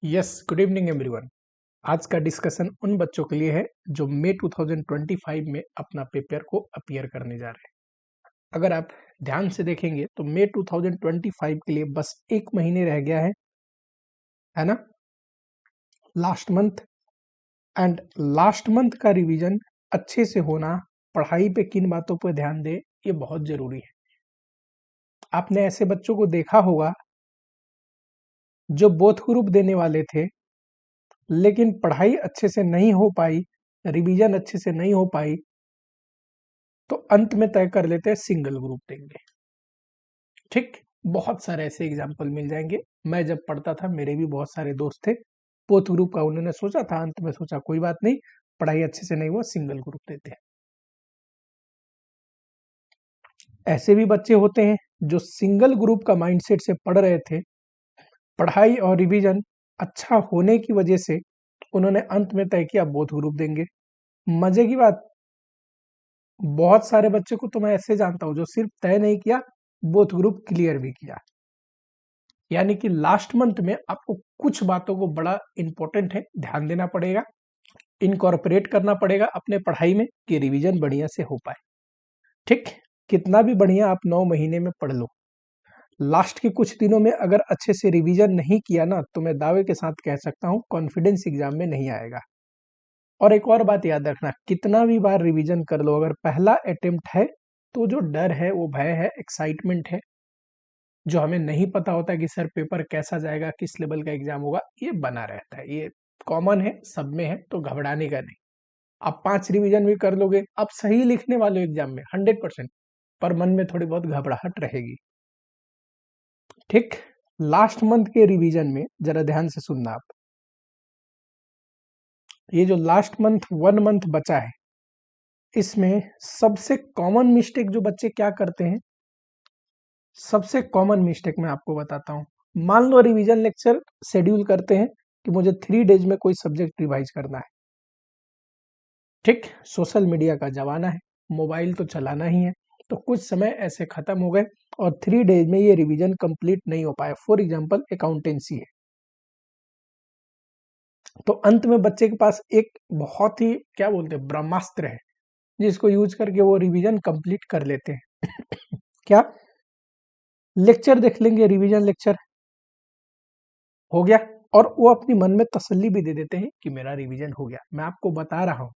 Yes, good evening everyone. आज का discussion उन बच्चों के लिए है जो मई 2025 में अपना पेपर को अपीयर करने जा रहे हैं। अगर आप ध्यान से देखेंगे तो मई 2025 के लिए बस एक महीने रह गया है ना, last month. And last month का रिवीजन अच्छे से होना, पढ़ाई पे किन बातों पर ध्यान दे, ये बहुत जरूरी है। आपने ऐसे बच्चों को देखा होगा जो बोथ ग्रुप देने वाले थे, लेकिन पढ़ाई अच्छे से नहीं हो पाई, रिवीजन अच्छे से नहीं हो पाई, तो अंत में तय कर लेते हैं सिंगल ग्रुप देंगे। ठीक, बहुत सारे ऐसे एग्जाम्पल मिल जाएंगे। मैं जब पढ़ता था मेरे भी बहुत सारे दोस्त थे, बोथ ग्रुप का उन्होंने सोचा था, अंत में सोचा कोई बात नहीं, पढ़ाई अच्छे से नहीं हुआ, सिंगल ग्रुप देते हैं। ऐसे भी बच्चे होते हैं जो सिंगल ग्रुप का माइंडसेट से पढ़ रहे थे, पढ़ाई और रिवीजन अच्छा होने की वजह से उन्होंने अंत में तय किया बोथ ग्रुप देंगे। मजे की बात, बहुत सारे बच्चे को तो मैं ऐसे जानता हूं जो सिर्फ तय नहीं किया, बोथ ग्रुप क्लियर भी किया। यानी कि लास्ट मंथ में आपको कुछ बातों को बड़ा इंपॉर्टेंट है, ध्यान देना पड़ेगा, इनकॉर्पोरेट करना पड़ेगा अपने पढ़ाई में कि रिवीजन बढ़िया से हो पाए। ठीक, कितना भी बढ़िया आप 9 महीने में पढ़ लो, लास्ट के कुछ दिनों में अगर अच्छे से रिवीजन नहीं किया ना, तो मैं दावे के साथ कह सकता हूं कॉन्फिडेंस एग्जाम में नहीं आएगा। और एक और बात याद रखना, कितना भी बार रिवीजन कर लो, अगर पहला अटेम्प्ट है तो जो डर है, वो भय है, एक्साइटमेंट है, जो हमें नहीं पता होता कि सर पेपर कैसा जाएगा, किस लेवल का एग्जाम होगा, ये बना रहता है। ये कॉमन है, सब में है, तो घबराने का नहीं। आप 5 रिवीजन भी कर लोगे, आप सही लिखने वाले एग्जाम में 100%, पर मन में थोड़ी बहुत घबराहट रहेगी। ठीक, लास्ट मंथ के रिवीजन में जरा ध्यान से सुनना आप। ये जो लास्ट मंथ 1 मंथ बचा है, इसमें सबसे कॉमन मिस्टेक जो बच्चे क्या करते हैं, सबसे कॉमन मिस्टेक मैं आपको बताता हूं। मान लो रिवीजन लेक्चर शेड्यूल करते हैं कि मुझे 3 डेज में कोई सब्जेक्ट रिवाइज करना है। ठीक, सोशल मीडिया का जमाना है, मोबाइल तो चलाना ही है, तो कुछ समय ऐसे खत्म हो गए और 3 डेज में ये रिवीजन कंप्लीट नहीं हो पाया। फॉर एग्जांपल अकाउंटेंसी है, तो अंत में बच्चे के पास एक बहुत ही क्या बोलते हैं ब्रह्मास्त्र है, जिसको यूज करके वो रिवीजन कंप्लीट कर लेते हैं। क्या, लेक्चर देख लेंगे, रिवीजन लेक्चर हो गया, और वो अपनी मन में तसल्ली भी दे देते हैं कि मेरा रिवीजन हो गया। मैं आपको बता रहा हूं,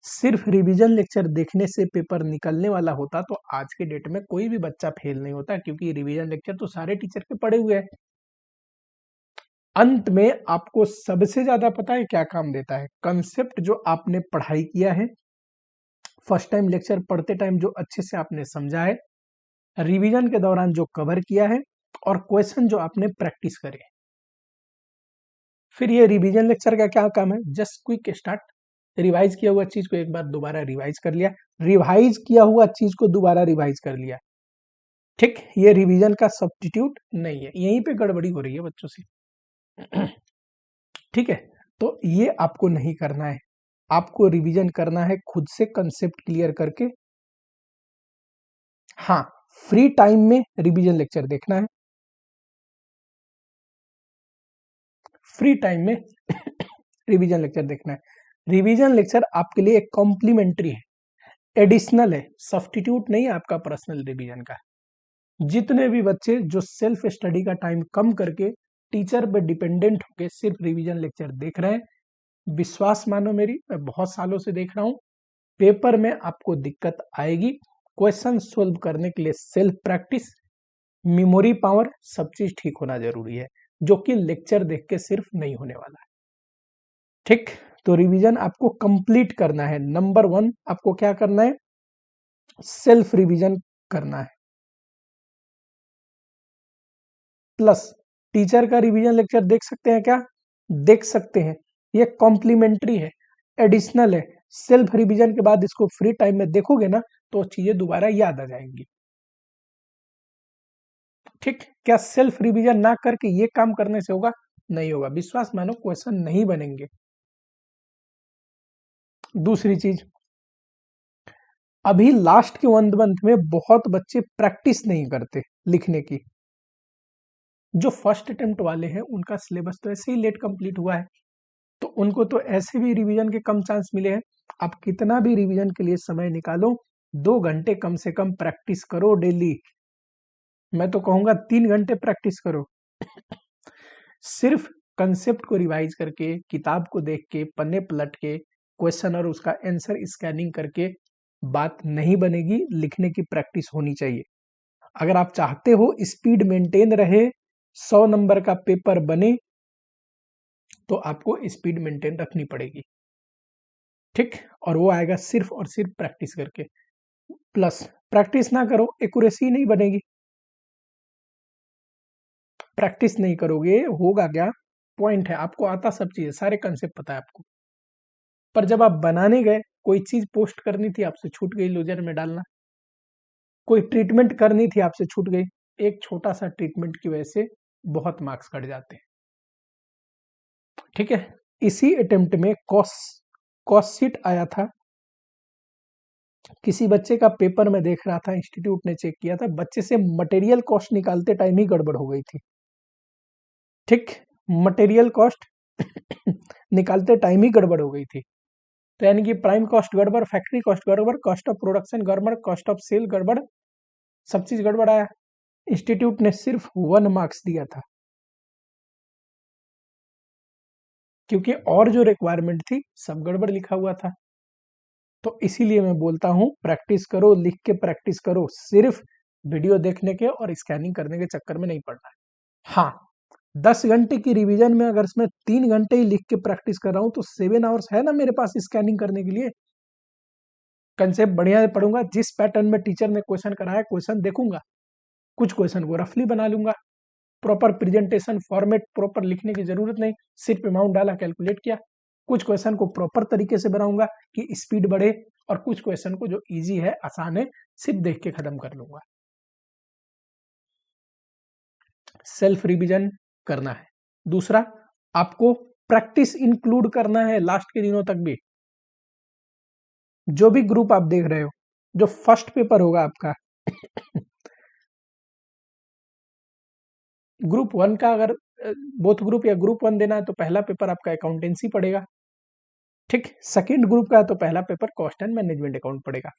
सिर्फ रिवीजन लेक्चर देखने से पेपर निकलने वाला होता तो आज के डेट में कोई भी बच्चा फेल नहीं होता, क्योंकि रिवीजन लेक्चर तो सारे टीचर के पड़े हुए हैं। अंत में आपको सबसे ज्यादा पता है क्या काम देता है, कंसेप्ट जो आपने पढ़ाई किया है, फर्स्ट टाइम लेक्चर पढ़ते टाइम जो अच्छे से आपने समझा है, रिवीजन के दौरान जो कवर किया है, और क्वेश्चन जो आपने प्रैक्टिस करे। फिर ये रिवीजन लेक्चर का क्या काम है, जस्ट क्विक स्टार्ट, रिवाइज किया हुआ चीज को एक बार दोबारा रिवाइज कर लिया, रिवाइज किया हुआ चीज को दोबारा रिवाइज कर लिया। ठीक, ये रिवीजन का सब्स्टिट्यूट नहीं है, यहीं पे गड़बड़ी हो रही है बच्चों से। ठीक है, तो ये आपको नहीं करना है, आपको रिवीजन करना है खुद से कंसेप्ट क्लियर करके। हाँ, फ्री टाइम में रिवीजन लेक्चर देखना है, फ्री टाइम में रिवीजन लेक्चर देखना है। रिवीजन लेक्चर आपके लिए एक कॉम्प्लीमेंट्री है, एडिशनल है, सब्स्टिट्यूट नहीं है आपका पर्सनल रिवीजन का। जितने भी बच्चे जो सेल्फ स्टडी का टाइम कम करके टीचर पे डिपेंडेंट होके सिर्फ रिवीजन लेक्चर देख रहे हैं, विश्वास मानो मेरी, मैं बहुत सालों से देख रहा हूं, पेपर में आपको दिक्कत आएगी। क्वेश्चन सोल्व करने के लिए सेल्फ प्रैक्टिस, मेमोरी पावर, सब चीज ठीक होना जरूरी है, जो कि लेक्चर देख के सिर्फ नहीं होने वाला है। ठीक, तो रिवीजन आपको कंप्लीट करना है। नंबर 1 आपको क्या करना है, सेल्फ रिवीजन करना है, प्लस टीचर का रिवीजन लेक्चर देख सकते हैं क्या, देख सकते हैं, ये कॉम्प्लीमेंट्री है, एडिशनल है। सेल्फ रिवीजन के बाद इसको फ्री टाइम में देखोगे ना, तो चीजें दोबारा याद आ जाएंगी। ठीक, क्या सेल्फ रिवीजन ना करके ये काम करने से होगा, नहीं होगा, विश्वास मानो क्वेश्चन नहीं बनेंगे। दूसरी चीज, अभी लास्ट के 1 मंथ में बहुत बच्चे प्रैक्टिस नहीं करते लिखने की। जो फर्स्ट अटेम्प्ट वाले हैं उनका सिलेबस तो ऐसे ही लेट कंप्लीट हुआ है, तो उनको तो ऐसे भी रिवीजन के कम चांस मिले हैं। आप कितना भी रिवीजन के लिए समय निकालो, 2 घंटे कम से कम प्रैक्टिस करो डेली। मैं तो कहूंगा 3 घंटे प्रैक्टिस करो। सिर्फ कंसेप्ट को रिवाइज करके, किताब को देख के, पन्ने पलट के, क्वेश्चन और उसका आंसर स्कैनिंग करके बात नहीं बनेगी, लिखने की प्रैक्टिस होनी चाहिए। अगर आप चाहते हो स्पीड मेंटेन रहे, 100 नंबर का पेपर बने, तो आपको स्पीड मेंटेन रखनी पड़ेगी, ठीक। और वो आएगा सिर्फ और सिर्फ प्रैक्टिस करके। प्लस प्रैक्टिस ना करो, एक्यूरेसी नहीं बनेगी। प्रैक्टिस नहीं करोगे होगा क्या? पॉइंट है, आपको आता सब चीज, सारे कंसेप्ट पता है आपको, पर जब आप बनाने गए, कोई चीज पोस्ट करनी थी आपसे छूट गई लोजर में डालना, कोई ट्रीटमेंट करनी थी आपसे छूट गई, एक छोटा सा ट्रीटमेंट की वजह से बहुत मार्क्स कट जाते हैं, ठीक है। इसी अटेम्प्ट में कॉस्ट शीट आया था, किसी बच्चे का पेपर में देख रहा था, इंस्टीट्यूट ने चेक किया था, बच्चे से मटेरियल कॉस्ट निकालते टाइम ही गड़बड़ हो गई थी, ठीक। मटेरियल कॉस्ट निकालते टाइम ही गड़बड़ हो गई थी, तो यानी कि प्राइम कॉस्ट गड़बड़, फैक्ट्री कॉस्ट गड़बड़, कॉस्ट ऑफ प्रोडक्शन गड़बड़, कॉस्ट ऑफ सेल गड़बड़, सब चीज गड़बड़ आया। इंस्टीट्यूट ने सिर्फ 1 मार्क्स दिया था, क्योंकि और जो रिक्वायरमेंट थी सब गड़बड़ लिखा हुआ था। तो इसीलिए मैं बोलता हूं प्रैक्टिस करो, लिख के प्रैक्टिस करो, सिर्फ वीडियो देखने के और स्कैनिंग करने के चक्कर में नहीं पड़ना है। हाँ, 10 घंटे की रिवीजन में अगर इसमें 3 घंटे ही लिख के प्रैक्टिस कर रहा हूं, तो 7 आवर्स है ना मेरे पास स्कैनिंग करने के लिए। कंसेप्ट बढ़िया से पढ़ूंगा, जिस पैटर्न में टीचर ने क्वेश्चन कराया क्वेश्चन देखूंगा, कुछ क्वेश्चन को रफली बना लूंगा, प्रॉपर प्रेजेंटेशन फॉर्मेट प्रॉपर लिखने की जरूरत नहीं, सिर्फ अमाउंट डाला कैलकुलेट किया। कुछ क्वेश्चन को प्रॉपर तरीके से बनाऊंगा कि स्पीड बढ़े, और कुछ क्वेश्चन को जो इजी है, आसान है, सिर्फ देख के खत्म कर लूंगा। सेल्फ रिवीजन करना है। दूसरा, आपको प्रैक्टिस इंक्लूड करना है लास्ट के दिनों तक भी। जो भी ग्रुप आप देख रहे हो, जो फर्स्ट पेपर होगा आपका ग्रुप 1 का, अगर बोथ ग्रुप या ग्रुप 1 देना है, तो पहला पेपर आपका अकाउंटेंसी पड़ेगा, ठीक। सेकंड ग्रुप का है तो पहला paper cost and management account पड़ेगा।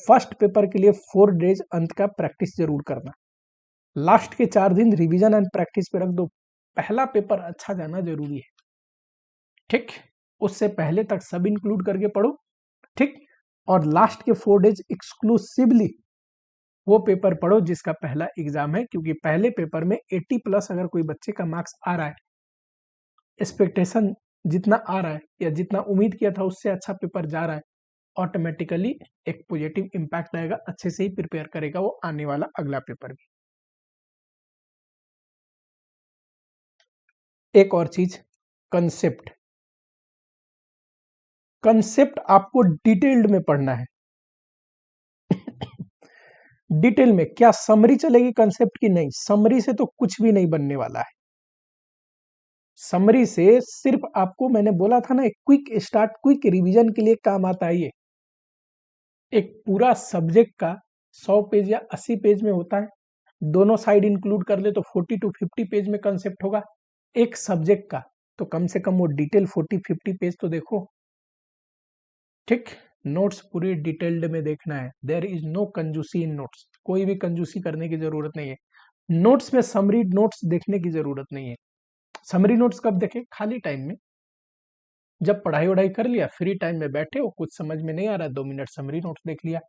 फर्स्ट पेपर के लिए 4 डेज अंत का प्रैक्टिस जरूर करना, लास्ट के 4 दिन रिवीजन एंड प्रैक्टिस पे रख दो। पहला पेपर अच्छा जाना जरूरी है, ठीक। उससे पहले तक सब इंक्लूड करके पढ़ो, ठीक। और लास्ट के 4 डेज एक्सक्लूसिवली वो पेपर पढ़ो जिसका पहला एग्जाम है, क्योंकि पहले पेपर में 80+ अगर कोई बच्चे का मार्क्स आ रहा है, एक्सपेक्टेशन जितना आ रहा है या जितना उम्मीद किया था उससे अच्छा पेपर जा रहा है, ऑटोमेटिकली एक पॉजिटिव इम्पैक्ट आएगा, अच्छे से ही प्रिपेयर करेगा वो आने वाला अगला पेपर भी। एक और चीज, कंसेप्ट। कंसेप्ट आपको डिटेल्ड में पढ़ना है। डिटेल में क्या समरी चलेगी कंसेप्ट की? नहीं, समरी से तो कुछ भी नहीं बनने वाला है। समरी से सिर्फ आपको, मैंने बोला था ना, एक क्विक स्टार्ट, क्विक रिवीजन के लिए काम आता है ये। एक पूरा सब्जेक्ट का 100 पेज या 80 पेज में होता है, दोनों साइड इंक्लूड कर ले तो 40 to 50 पेज में कंसेप्ट होगा एक सब्जेक्ट का, तो कम से कम वो डिटेल 40-50 पेज तो देखो, ठीक। नोट्स पूरी डिटेल्ड में देखना है, देयर इज नो कंजूसी इन नोट्स, कोई भी कंजूसी करने की जरूरत नहीं है। नोट्स में समरी नोट्स देखने की जरूरत नहीं है। समरी नोट्स कब देखें? खाली टाइम में, जब पढ़ाई वढ़ाई कर लिया, फ्री टाइम में बैठे हो, कुछ समझ में नहीं आ रहा, 2 मिनट समरी नोट्स देख लिया।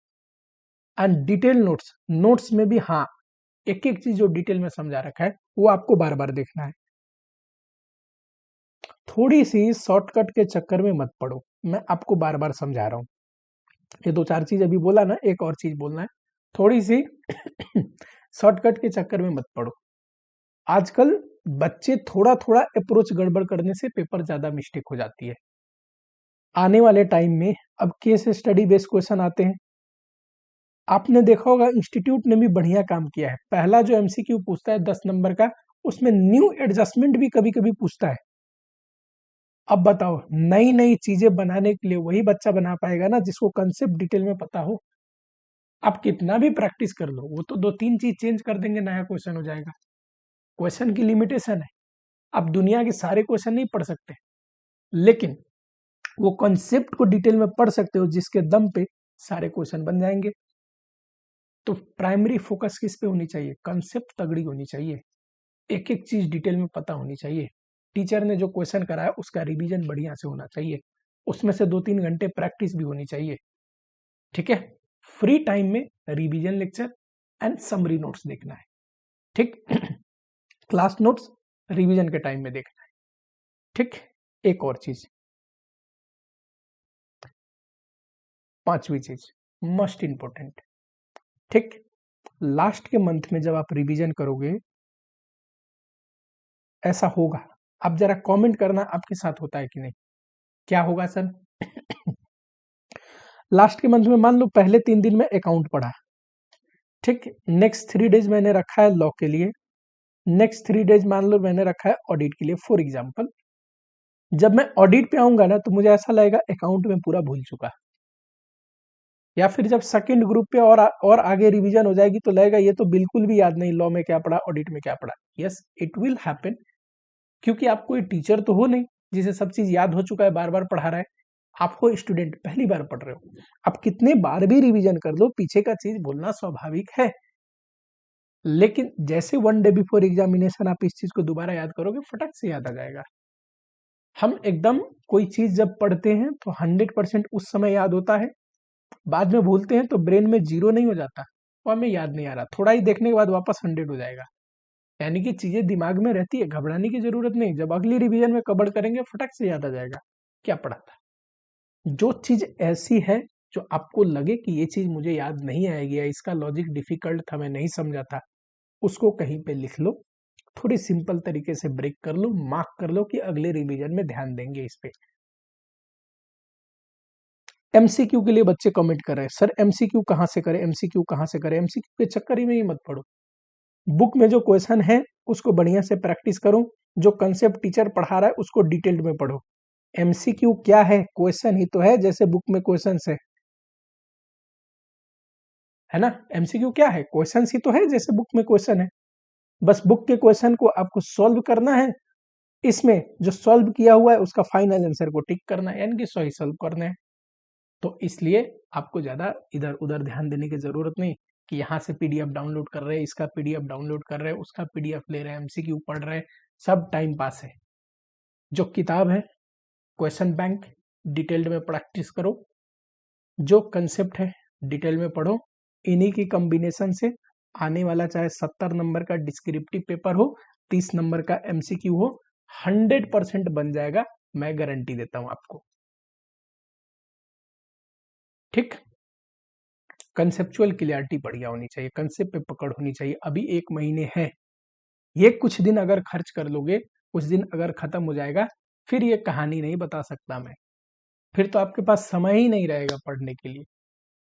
एंड डिटेल नोट्स, नोट्स में भी हाँ, एक एक चीज जो डिटेल में समझा रखा है वो आपको बार बार देखना है। थोड़ी सी शॉर्टकट के चक्कर में मत पड़ो, मैं आपको बार बार समझा रहा हूँ। ये 2-4 चीज अभी बोला ना, एक और चीज बोलना है, थोड़ी सी शॉर्टकट के चक्कर में मत पड़ो। आजकल बच्चे थोड़ा थोड़ा अप्रोच गड़बड़ करने से पेपर ज्यादा मिस्टेक हो जाती है। आने वाले टाइम में अब केस स्टडी बेस्ड क्वेश्चन आते हैं। आपने देखा होगा इंस्टीट्यूट ने भी बढ़िया काम किया है, पहला जो एमसीक्यू पूछता है 10 नंबर का, उसमें न्यू एडजस्टमेंट भी कभी कभी पूछता है। अब बताओ, नई नई चीजें बनाने के लिए वही बच्चा बना पाएगा ना जिसको कंसेप्ट डिटेल में पता हो। आप कितना भी प्रैक्टिस कर लो, वो तो 2-3 चीज चेंज कर देंगे, नया क्वेश्चन हो जाएगा। क्वेश्चन की लिमिटेशन है, आप दुनिया के सारे क्वेश्चन नहीं पढ़ सकते, लेकिन वो कॉन्सेप्ट को डिटेल में पढ़ सकते हो जिसके दम पे सारे क्वेश्चन बन जाएंगे। तो प्राइमरी फोकस किस पे होनी चाहिए? कॉन्सेप्ट तगड़ी होनी चाहिए, एक एक चीज डिटेल में पता होनी चाहिए, टीचर ने जो क्वेश्चन कराया उसका रिवीजन बढ़िया से होना चाहिए, उसमें से 2-3 घंटे प्रैक्टिस भी होनी चाहिए। ठीक है, फ्री टाइम में revision lecture and summary notes देखना है। ठीक क्लास नोट्स रिवीजन के टाइम में देखना है। ठीक, एक और चीज, पांचवी चीज मोस्ट इंपॉर्टेंट। ठीक, लास्ट के मंथ में जब आप रिवीजन करोगे, ऐसा होगा, आप जरा कमेंट करना आपके साथ होता है कि नहीं। क्या होगा सर? लास्ट के मंथ में मान लो पहले 3 दिन में अकाउंट पढ़ा, ठीक, नेक्स्ट 3 डेज मैंने रखा है लॉ के लिए, नेक्स्ट 3 डेज मान लो मैंने रखा है ऑडिट के लिए फॉर एग्जाम्पल। जब मैं ऑडिट पे आऊंगा ना तो मुझे ऐसा लगेगा अकाउंट में पूरा भूल चुका, या फिर जब सेकंड ग्रुप पे और आगे रिवीजन हो जाएगी तो लगेगा ये तो बिल्कुल भी याद नहीं, लॉ में क्या पढ़ा, ऑडिट में क्या पढ़ा। यस, इट विल हैपन, क्योंकि आप कोई टीचर तो हो नहीं जिसे सब चीज याद हो चुका है, बार बार पढ़ा रहा है। आप हो स्टूडेंट, पहली बार पढ़ रहे हो, आप कितने बार भी रिवीजन कर लो पीछे का चीज भूलना स्वाभाविक है। लेकिन जैसे 1 डे बिफोर एग्जामिनेशन आप इस चीज को दोबारा याद करोगे, फटक से याद आ जाएगा। हम एकदम कोई चीज जब पढ़ते हैं तो 100% उस समय याद होता है, बाद में भूलते हैं तो ब्रेन में 0 नहीं हो जाता, तो हमें याद नहीं आ रहा, थोड़ा ही देखने के बाद वापस 100 हो जाएगा। यानी कि चीजें दिमाग में रहती है, घबराने की जरूरत नहीं, जब अगली रिवीजन में कवर करेंगे फटक से याद आ जाएगा क्या पढ़ा था। जो चीज ऐसी है जो आपको लगे कि ये चीज मुझे याद नहीं आएगी या इसका लॉजिक डिफिकल्ट था, मैं नहीं समझा था, उसको कहीं पे लिख लो, थोड़ी सिंपल तरीके से ब्रेक कर लो, मार्क कर लो कि अगले रिवीजन में ध्यान देंगे इस पे। एमसीक्यू के लिए बच्चे कमेंट कर रहे हैं, सर एमसीक्यू कहाँ से करें, एमसीक्यू कहाँ से करें? एमसीक्यू के चक्कर ही में ही मत पड़ो, बुक में जो क्वेश्चन है उसको बढ़िया से प्रैक्टिस करो, जो कंसेप्ट टीचर पढ़ा रहा है उसको डिटेल्ड में पढ़ो। एमसीक्यू क्या है? क्वेश्चन ही तो है, जैसे बुक में क्वेश्चन है ना। एमसीक्यू क्या है? क्वेश्चन ही तो है, जैसे बुक में क्वेश्चन है, बस बुक के क्वेश्चन को आपको सॉल्व करना है, इसमें जो सॉल्व किया हुआ है उसका फाइनल आंसर को टिक करना है, यानी कि सही सॉल्व करना है। तो इसलिए आपको ज्यादा इधर उधर ध्यान देने की जरूरत नहीं कि यहाँ से पीडीएफ डाउनलोड कर रहे हैं, इसका पीडीएफ डाउनलोड कर रहे हैं, उसका पीडीएफ ले रहे हैं, एमसीक्यू पढ़ रहे हैं, सब टाइम पास है। जो किताब है क्वेश्चन बैंक, डिटेल्ड में प्रैक्टिस करो, जो कंसेप्ट है डिटेल में पढ़ो, इन्हीं की कॉम्बिनेशन से आने वाला चाहे 70 नंबर का डिस्क्रिप्टिव पेपर हो, 30 नंबर का एमसीक्यू हो, 100% बन जाएगा, मैं गारंटी देता हूं आपको। ठीक, कंसेप्चुअल क्लियरिटी बढ़िया होनी चाहिए, कंसेप्ट पे पकड़ होनी चाहिए। अभी 1 महीने है, ये कुछ दिन अगर खर्च कर लोगे, कुछ दिन अगर खत्म हो जाएगा, फिर ये कहानी नहीं बता सकता मैं, फिर तो आपके पास समय ही नहीं रहेगा पढ़ने के लिए,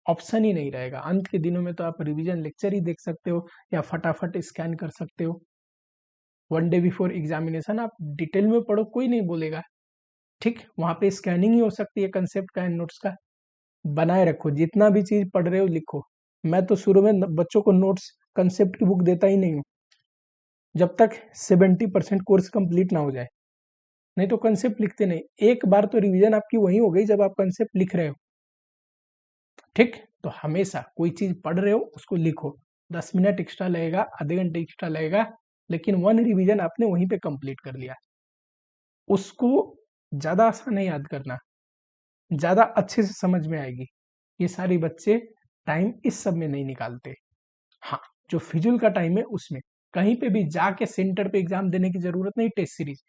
ऑप्शन ही नहीं रहेगा। अंत के दिनों में तो आप रिवीजन लेक्चर ही देख सकते हो या फटाफट स्कैन कर सकते हो। 1 डे बिफोर एग्जामिनेशन आप डिटेल में पढ़ो, कोई नहीं बोलेगा। ठीक, वहां पे स्कैनिंग ही हो सकती है कंसेप्ट का एंड नोट्स का। बनाए रखो, जितना भी चीज पढ़ रहे हो लिखो। मैं तो शुरू में बच्चों को नोट्स कंसेप्ट की बुक देता ही नहीं हूँ जब तक 70% कोर्स कंप्लीट ना हो जाए, नहीं तो कंसेप्ट लिखते नहीं। एक बार तो रिवीजन आपकी वही हो गई जब आप कंसेप्ट लिख रहे हो। ठीक, तो हमेशा कोई चीज पढ़ रहे हो उसको लिखो, 10 मिनट एक्स्ट्रा लगेगा, आधे घंटे एक्स्ट्रा लगेगा, लेकिन 1 रिवीजन आपने वहीं पे कंप्लीट कर लिया। उसको ज्यादा आसान है याद करना, ज्यादा अच्छे से समझ में आएगी। ये सारे बच्चे टाइम इस सब में नहीं निकालते। हाँ, जो फिजूल का टाइम है उसमें, कहीं पे भी जाके सेंटर पे एग्जाम देने की जरूरत नहीं। टेस्ट सीरीज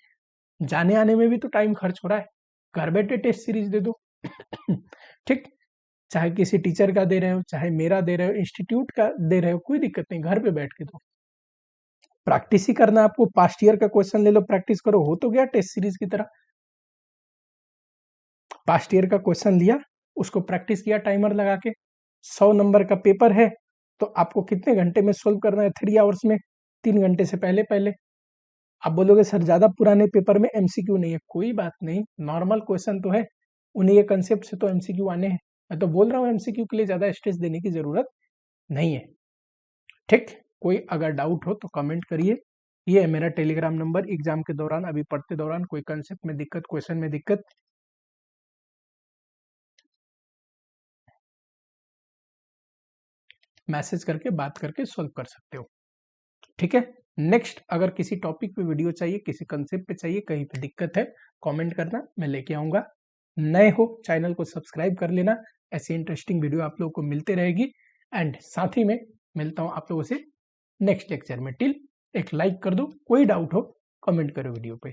जाने आने में भी तो टाइम खर्च हो रहा है, घर बैठे टेस्ट सीरीज दे दो। ठीक, चाहे किसी टीचर का दे रहे हो, चाहे मेरा दे रहे हो, इंस्टीट्यूट का दे रहे हो, कोई दिक्कत नहीं, घर पे बैठ के दो। प्रैक्टिस ही करना है आपको, पास्ट ईयर का क्वेश्चन ले लो, प्रैक्टिस करो, हो तो गया टेस्ट सीरीज की तरह। पास्ट ईयर का क्वेश्चन लिया, उसको प्रैक्टिस किया टाइमर लगा के, 100 नंबर का पेपर है तो आपको कितने घंटे में सोल्व करना है? 3 आवर्स में, 3 घंटे से पहले पहले। आप बोलोगे सर ज्यादा पुराने पेपर में एमसीक्यू नहीं है, कोई बात नहीं, नॉर्मल क्वेश्चन तो है, उन्हीं के कंसेप्ट से तो एमसीक्यू आने हैं। मैं तो बोल रहा हूँ एमसीक्यू के लिए ज्यादा स्ट्रेस देने की जरूरत नहीं है। ठीक, कोई अगर डाउट हो तो कमेंट करिए, ये है मेरा टेलीग्राम नंबर। एग्जाम के दौरान, अभी पढ़ते दौरान कोई कंसेप्ट में दिक्कत, क्वेश्चन में दिक्कत, मैसेज करके, बात करके सॉल्व कर सकते हो। ठीक है, नेक्स्ट अगर किसी टॉपिक पे वीडियो चाहिए, किसी कंसेप्ट पे चाहिए, कहीं पे दिक्कत है, कमेंट करना, मैं लेके आऊंगा। नए हो चैनल को सब्सक्राइब कर लेना, ऐसी इंटरेस्टिंग वीडियो आप लोगों को मिलते रहेगी। एंड साथ ही में मिलता हूं आप लोगों से नेक्स्ट लेक्चर में। टिल एक लाइक कर दो, कोई डाउट हो कमेंट करो वीडियो पे।